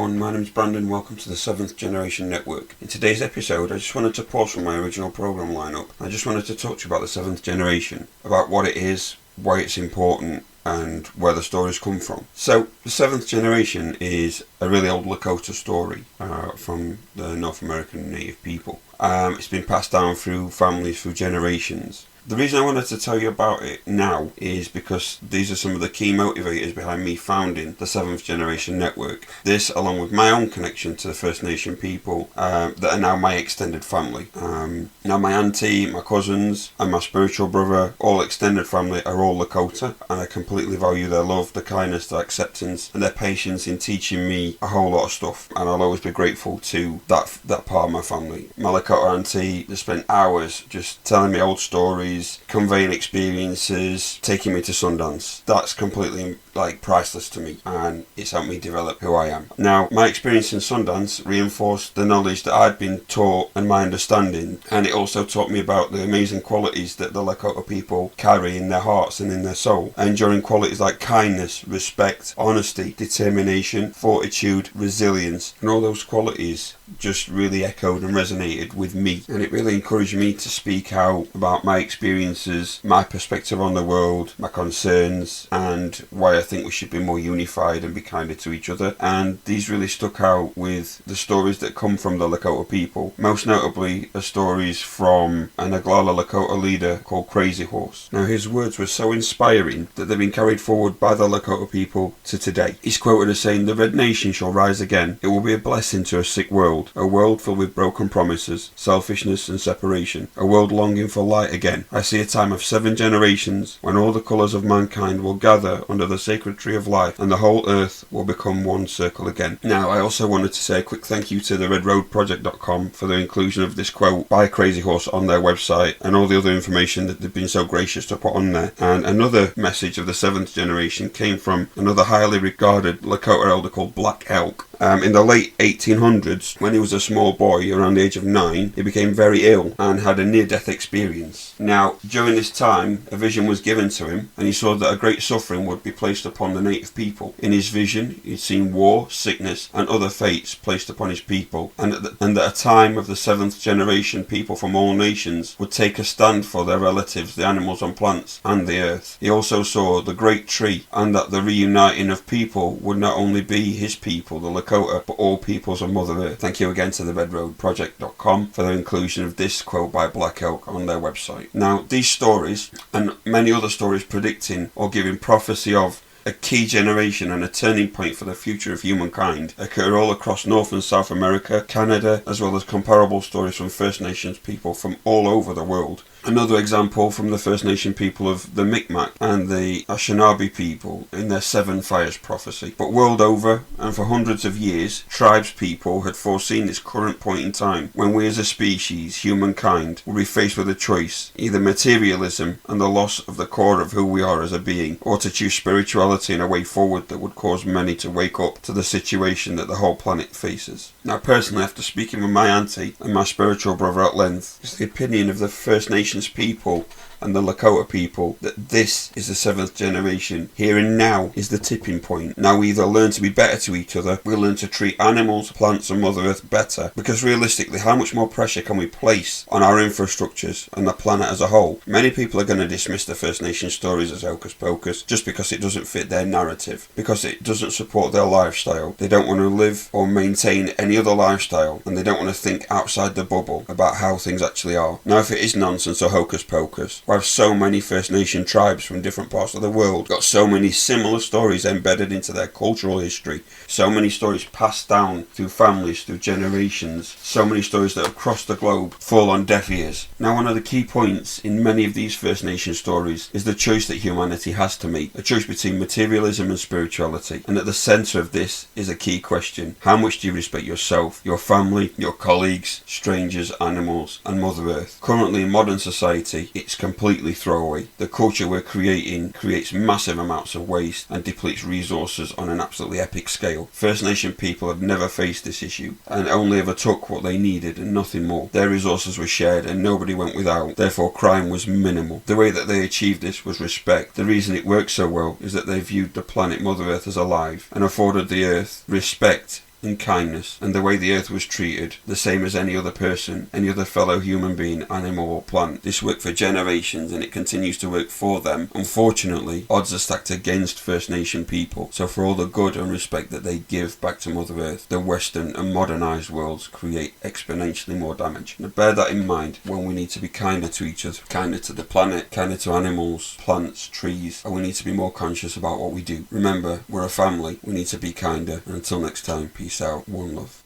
everyone, my name is Brandon. Welcome to the Seventh Generation Network. In today's episode, I just wanted to pause from my original program lineup. I just wanted to talk to you about the Seventh Generation, about what it is, why it's important, and where the stories come from. So, the Seventh Generation is a really old Lakota story from the North American native people. It's been passed down through families, through generations. The reason I wanted to tell you about it now is because these are some of the key motivators behind me founding the Seventh Generation Network. This, along with my own connection to the First Nation people that are now my extended family. Now my auntie, my cousins and my spiritual brother, all extended family, are all Lakota, and I completely value their love, their kindness, their acceptance and their patience in teaching me a whole lot of stuff, and I'll always be grateful to that part of my family. My Lakota auntie just spent hours just telling me old stories, conveying experiences, taking me to Sundance. That's completely priceless to me, and it's helped me develop who I am. Now, my experience in Sundance reinforced the knowledge that I'd been taught and my understanding, and it also taught me about the amazing qualities that the Lakota people carry in their hearts and in their soul. Enduring qualities like kindness, respect, honesty, determination, fortitude, resilience, and all those qualities just really echoed and resonated with me, and it really encouraged me to speak out about my experiences, my perspective on the world, my concerns, and why I think we should be more unified and be kinder to each other. And these really stuck out with the stories that come from the Lakota people. Most notably are stories from an Oglala Lakota leader called Crazy Horse. Now, his words were so inspiring that they've been carried forward by the Lakota people to today. He's quoted as saying, "The Red Nation shall rise again. It will be a blessing to a sick world, a world filled with broken promises, selfishness and separation, a world longing for light again. I see a time of 7 generations when all the colours of mankind will gather under the sacred tree of life, and the whole earth will become one circle again." Now, I also wanted to say a quick thank you to the redroadproject.com for the inclusion of this quote by Crazy Horse on their website, and all the other information that they've been so gracious to put on there. And another message of the 7th generation came from another highly regarded Lakota elder called Black Elk. In the late 1800s, when he was a small boy around the age of 9, he became very ill and had a near-death experience. Now, during this time, a vision was given to him, and he saw that a great suffering would be placed upon the native people. In his vision, he'd seen war, sickness, and other fates placed upon his people, and at a time of the 7th generation, people from all nations would take a stand for their relatives, the animals and plants, and the earth. He also saw the great tree, and that the reuniting of people would not only be his people, the Lakota, but all peoples of Mother Earth. Thank you again to the redroadproject.com for their inclusion of this quote by Black Elk on their website. Now, these stories, and many other stories predicting or giving prophecy of a key generation and a turning point for the future of humankind, occur all across North and South America, Canada, as well as comparable stories from First Nations people from all over the world. Another example from the First Nation people of the Mi'kmaq and the Anishinaabe people in their 7 Fires prophecy. But world over, and for hundreds of years, tribes people had foreseen this current point in time when we as a species, humankind, will be faced with a choice: either materialism and the loss of the core of who we are as a being, or to choose spirituality and a way forward that would cause many to wake up to the situation that the whole planet faces. Now, personally, after speaking with my auntie and my spiritual brother at length, it's the opinion of the First Nations people and the Lakota people that this is the 7th generation. Here and now is the tipping point. Now we either learn to be better to each other, we learn to treat animals, plants and Mother Earth better, because realistically, how much more pressure can we place on our infrastructures and the planet as a whole? Many people are going to dismiss the First Nation stories as hocus pocus just because it doesn't fit their narrative, because it doesn't support their lifestyle. They don't want to live or maintain any other lifestyle, and they don't want to think outside the bubble about how things actually are. Now, if it is nonsense or hocus pocus, we have so many First Nation tribes from different parts of the world, got so many similar stories embedded into their cultural history, so many stories passed down through families, through generations, so many stories that have crossed the globe fall on deaf ears. Now, one of the key points in many of these First Nation stories is the choice that humanity has to make, a choice between materialism and spirituality, and at the centre of this is a key question: how much do you respect yourself, your family, your colleagues, strangers, animals, and Mother Earth? Currently, in modern society, it's completely throwaway. The culture we're creating creates massive amounts of waste and depletes resources on an absolutely epic scale. First Nation people have never faced this issue and only ever took what they needed and nothing more. Their resources were shared and nobody went without, therefore crime was minimal. The way that they achieved this was respect. The reason it worked so well is that they viewed the planet Mother Earth as alive and afforded the Earth respect and kindness, and the way the earth was treated, the same as any other person, any other fellow human being, animal or plant. This worked for generations and it continues to work for them. Unfortunately, odds are stacked against First Nation people, so for all the good and respect that they give back to Mother Earth, the Western and modernised worlds create exponentially more damage. Now bear that in mind when we need to be kinder to each other, kinder to the planet, kinder to animals, plants, trees, and we need to be more conscious about what we do. Remember, we're a family, we need to be kinder, and until next time, peace out, one love.